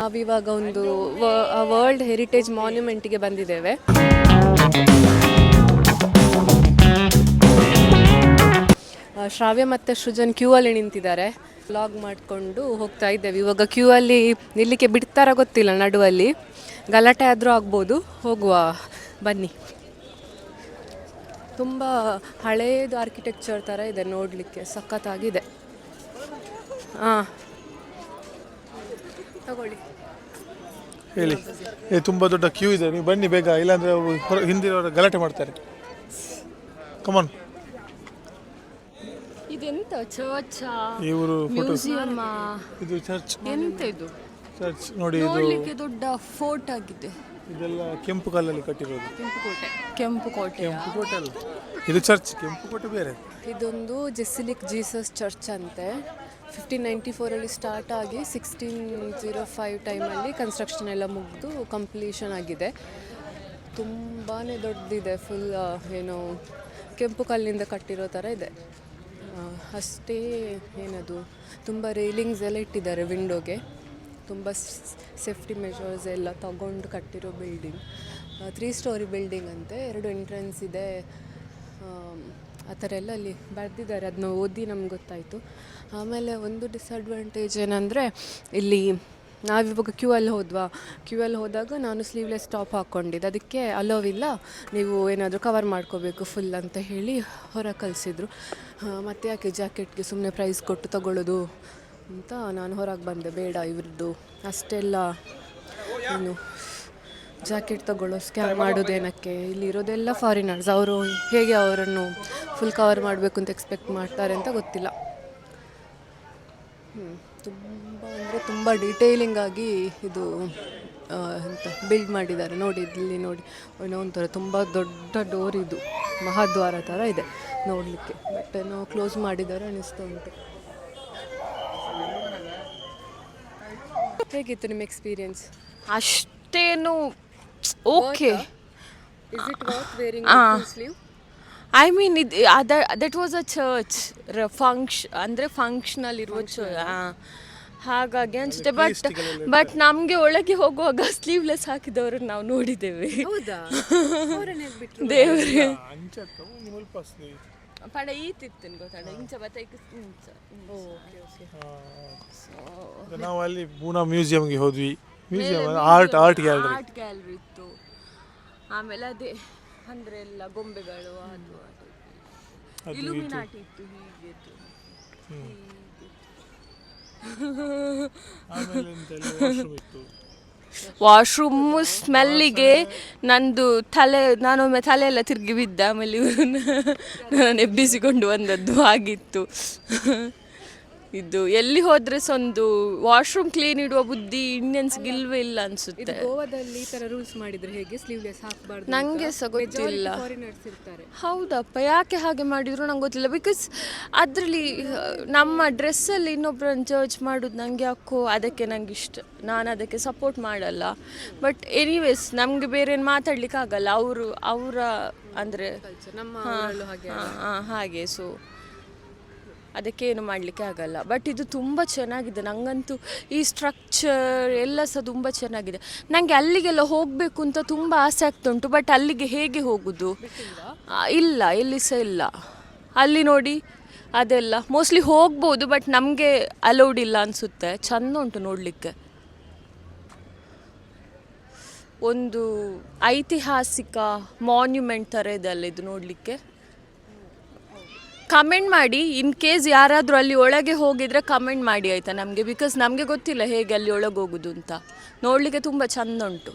ನಾವಿವಾಗ ಒಂದು world heritage ಮಾನ್ಯುಮೆಂಟ್ಗೆ ಬಂದಿದ್ದೇವೆ. ಶ್ರಾವ್ಯ ಮತ್ತು ಸೃಜನ್ ಕ್ಯೂ ಅಲ್ಲಿ ನಿಂತಿದ್ದಾರೆ. ವ್ಲಾಗ್ ಮಾಡಿಕೊಂಡು ಹೋಗ್ತಾ ಇದ್ದೇವೆ. ಇವಾಗ ಕ್ಯೂ ಅಲ್ಲಿ ನಿಲ್ಲಿಕ್ಕೆ ಬಿಡ್ತಾರ ಗೊತ್ತಿಲ್ಲ, ನಡುವಲ್ಲಿ ಗಲಾಟೆ ಆದರೂ ಆಗ್ಬೋದು. ಹೋಗುವ ಬನ್ನಿ. ತುಂಬ ಹಳೆಯದು ಆರ್ಕಿಟೆಕ್ಚರ್ ಥರ ಇದೆ, ನೋಡಲಿಕ್ಕೆ ಸಖತ್ತಾಗಿದೆ. ಹಾಂ ತಗೊಳ್ಳಿ. ಹೇಳಿ. ತುಂಬ ದೊಡ್ಡ ಕ್ಯೂ ಇದೆ, ನೀವು ಬನ್ನಿ ಬೇಗ, ಇಲ್ಲಾಂದರೆ ಹಿಂದಿನವರು ಗಲಾಟೆ ಮಾಡ್ತಾರೆ. ಕಮಾನ್. ಇದೆಂತ ಚರ್ಚ್? ಇವರು ಮ್ಯೂಸಿಯಂ? ಇದು ಚರ್ಚ್. ಎಂತ ಇದು? ಚರ್ಚ್ ನೋಡಿ, ನೋಡಲಿಕ್ಕೆ ದೊಡ್ಡ ಫೋರ್ಟ್ ಆಗಿದೆ. ಇದೆಲ್ಲ ಕೆಂಪು ಕಲ್ಲಲ್ಲಿ ಕಟ್ಟಿರೋದು. ಕೆಂಪು ಕೋಟೆ ಅಲ್ಲ, ಇದು ಚರ್ಚ್. ಕೆಂಪು ಕೋಟೆ ಬೇರೆ. ಇದೊಂದು ಜೆಸಿಲಿಕ್ ಜೀಸಸ್ ಚರ್ಚ್ ಅಂತೆ. 1594 ಸ್ಟಾರ್ಟ್ ಆಗಿ 1605 ಟೈಮಲ್ಲಿ ಕನ್ಸ್ಟ್ರಕ್ಷನ್ ಎಲ್ಲ ಮುಗಿದು ಕಂಪ್ಲೀಷನ್ ಆಗಿದೆ. ತುಂಬಾ ದೊಡ್ಡದಿದೆ. ಫುಲ್ ಏನು ಕೆಂಪು ಕಲ್ಲಿಂದ ಕಟ್ಟಿರೋ ಥರ ಇದೆ. ಅಷ್ಟೇ ಏನದು, ತುಂಬ ರೈಲಿಂಗ್ಸ್ ಎಲ್ಲ ಇಟ್ಟಿದ್ದಾರೆ ವಿಂಡೋಗೆ. ತುಂಬ ಸೇಫ್ಟಿ ಮೆಷರ್ಸ್ ಎಲ್ಲ ತಗೊಂಡು ಕಟ್ಟಿರೋ ಬಿಲ್ಡಿಂಗ್. 3 ಸ್ಟೋರಿ ಬಿಲ್ಡಿಂಗ್ ಅಂತೆ. 2 ಎಂಟ್ರೆನ್ಸ್ ಇದೆ. ಆ ಥರ ಎಲ್ಲ ಅಲ್ಲಿ ಬರೆದಿದ್ದಾರೆ. ಅದನ್ನ ಓದಿ ನಮ್ಗೆ ಗೊತ್ತಾಯಿತು. ಆಮೇಲೆ ಒಂದು ಡಿಸಡ್ವಾಂಟೇಜ್ ಏನಂದರೆ, ಇಲ್ಲಿ ನಾವಿವಾಗ ಕ್ಯೂ ಅಲ್ಲಿ ಹೋದಾಗ ನಾನು ಸ್ಲೀವ್ಲೆಸ್ ಟಾಪ್ ಹಾಕ್ಕೊಂಡಿದ್ದೆ. ಅದಕ್ಕೆ ಅಲೋವಿಲ್ಲ, ನೀವು ಏನಾದರೂ ಕವರ್ ಮಾಡ್ಕೋಬೇಕು ಫುಲ್ ಅಂತ ಹೇಳಿ ಹೊರ ಕಳಿಸಿದ್ರು. ಮತ್ತು ಯಾಕೆ ಜಾಕೆಟ್ಗೆ ಸುಮ್ಮನೆ ಪ್ರೈಸ್ ಕೊಟ್ಟು ತಗೊಳ್ಳೋದು ಅಂತ ನಾನು ಹೊರಗೆ ಬಂದೆ. ಬೇಡ ಇವ್ರದ್ದು ಅಷ್ಟೆಲ್ಲ ಏನು ಜಾಕೆಟ್ ತಗೊಳ್ಳೋ ಸ್ಕ್ಯಾನ್ ಮಾಡೋದೇನಕ್ಕೆ. ಇಲ್ಲಿರೋದೆಲ್ಲ ಫಾರಿನರ್ಸ್. ಅವರು ಹೇಗೆ ಅವರನ್ನು ಫುಲ್ ಕವರ್ ಮಾಡಬೇಕು ಅಂತ ಎಕ್ಸ್ಪೆಕ್ಟ್ ಮಾಡ್ತಾರೆ ಅಂತ ಗೊತ್ತಿಲ್ಲ. ತುಂಬ ಅಂದರೆ ತುಂಬ ಡೀಟೇಲಿಂಗ್ ಆಗಿ ಇದು ಅಂತ ಬಿಲ್ಡ್ ಮಾಡಿದ್ದಾರೆ. ನೋಡಿ ಇಲ್ಲಿ ನೋಡಿ, ಒಂಥರ ತುಂಬ ದೊಡ್ಡ ಡೋರ್. ಇದು ಮಹಾದ್ವಾರ ಥರ ಇದೆ ನೋಡಲಿಕ್ಕೆ. ಬಟ್ ಏನೋ ಕ್ಲೋಸ್ ಮಾಡಿದ್ದಾರೆ ಅನ್ನಿಸ್ತಾ ಉಂಟು. ಹೇಗಿತ್ತು ನಿಮ್ಮ ಎಕ್ಸ್ಪೀರಿಯನ್ಸ್? ಅಷ್ಟೇನು okay. Is it worth wearing sleeve? I mean that was a church ಅಂದರೆ ಫಂಕ್ಷನಲ್ ಇರುವ ಹಾಗಾಗಿ ಅನಿಸುತ್ತೆ. ಬಟ್ ನಮಗೆ ಒಳಗೆ ಹೋಗುವಾಗ ಸ್ಲೀವ್ಲೆಸ್ ಹಾಕಿದವರು ನಾವು ನೋಡಿದ್ದೇವೆ. ದೇವರೇ ಪಡ ಈತಿತ್ತು ಗೊತ್ತಾಡ ಇಂಚ ಬತ್ತೈಕ ಇಂಚ. ನಾವು ಅಲ್ಲಿ ಪೂನಾ ಮ್ಯೂಸಿಯಂಗೆ ಹೋದ್ವಿ. ಆರ್ಟ್ ಗ್ಯಾಲರಿ ಇತ್ತು. ಆಮೇಲೆ ಅದೇ ಅಂದರೆ ಎಲ್ಲ ಗೊಂಬೆಗಳು, ಅದು ಇಲ್ಯುಮಿನಾಟಿ ಇತ್ತು. ಹೀಗಿತ್ತು. ವಾಶ್ರೂಮ್ ಸ್ಮೆಲ್ಲಿಗೆ ನಾನೊಮ್ಮೆ ತಲೆ ಎಲ್ಲ ತಿರುಗಿ ಬಿದ್ದ. ಆಮೇಲೆ ಇವರು ನಾನು ಎಬ್ಬಿಸಿಕೊಂಡು ಬಂದದ್ದು ಆಗಿತ್ತು. ಇದು ಎಲ್ಲಿ ಹೋದ್ರೆ ಒಂದು ವಾಶ್ರೂಮ್ ಕ್ಲೀನ್ ಇಡುವ ಬುದ್ಧಿ ಇಂಡಿಯನ್ಸ್ಗೆ ಇಲ್ವೇ ಇಲ್ಲ ಅನ್ಸುತ್ತೆ. ಗೋವಾದಲ್ಲಿ ಈ ತರ ರೂಲ್ಸ್ ಮಾಡಿದ್ರೆ ಹೇಗೆ ಸ್ಲೀವ್ಲೆಸ್ ಹಾಕಬಾರ್ದು? ನಂಗೆ ಸಹ ಗೊತ್ತಿಲ್ಲ. ಹೌದಪ್ಪ, ಯಾಕೆ ಹಾಗೆ ಮಾಡಿದ್ರು ನಂಗೆ ಗೊತ್ತಿಲ್ಲ. ಬಿಕಾಸ್ ಅದರಲ್ಲಿ ನಮ್ಮ ಡ್ರೆಸ್ಸಲ್ಲಿ ಇನ್ನೊಬ್ಬರನ್ನು ಜಡ್ಜ್ ಮಾಡೋದು ನಂಗೆ ಯಾಕೋ ಅದಕ್ಕೆ ನಂಗೆ ಇಷ್ಟ. ನಾನು ಅದಕ್ಕೆ ಸಪೋರ್ಟ್ ಮಾಡಲ್ಲ. ಬಟ್ ಎನಿವೇಸ್ ನಮಗೆ ಬೇರೆ ಏನು ಮಾತಾಡ್ಲಿಕ್ಕೆ ಆಗಲ್ಲ. ಅವರ ಅಂದರೆ ಹಾಗೆ. ಸೊ ಅದಕ್ಕೇನು ಮಾಡಲಿಕ್ಕೆ ಆಗಲ್ಲ. ಬಟ್ ಇದು ತುಂಬ ಚೆನ್ನಾಗಿದೆ. ನನಗಂತೂ ಈ ಸ್ಟ್ರಕ್ಚರ್ ಎಲ್ಲ ಸಹ ತುಂಬ ಚೆನ್ನಾಗಿದೆ. ನನಗೆ ಅಲ್ಲಿಗೆಲ್ಲ ಹೋಗಬೇಕು ಅಂತ ತುಂಬ ಆಸೆ ಆಗ್ತುಂಟು. ಬಟ್ ಅಲ್ಲಿಗೆ ಹೇಗೆ ಹೋಗೋದು? ಇಲ್ಲ, ಎಲ್ಲಿ ಸಹ ಇಲ್ಲ. ಅಲ್ಲಿ ನೋಡಿ ಅದೆಲ್ಲ ಮೋಸ್ಟ್ಲಿ ಹೋಗ್ಬೋದು, ಬಟ್ ನಮಗೆ ಅಲೌಡ್ ಇಲ್ಲ ಅನಿಸುತ್ತೆ. ಚೆಂದ ಉಂಟು ನೋಡಲಿಕ್ಕೆ. ಒಂದು ಐತಿಹಾಸಿಕ ಮಾನ್ಯುಮೆಂಟ್ ಥರ ಇದೆ ಅಲ್ಲ ಇದು ನೋಡಲಿಕ್ಕೆ. ಕಮೆಂಟ್ ಮಾಡಿ, ಇನ್ ಕೇಸ್ ಯಾರಾದರೂ ಅಲ್ಲಿ ಒಳಗೆ ಹೋಗಿದ್ರೆ ಕಮೆಂಟ್ ಮಾಡಿ ಆಯಿತಾ ನಮಗೆ. ಬಿಕಾಸ್ ನಮಗೆ ಗೊತ್ತಿಲ್ಲ ಹೇಗೆ ಅಲ್ಲಿ ಒಳಗೆ ಹೋಗೋದು ಅಂತ. ನೋಡಲಿಕ್ಕೆ ತುಂಬ ಚೆಂದ ಉಂಟು.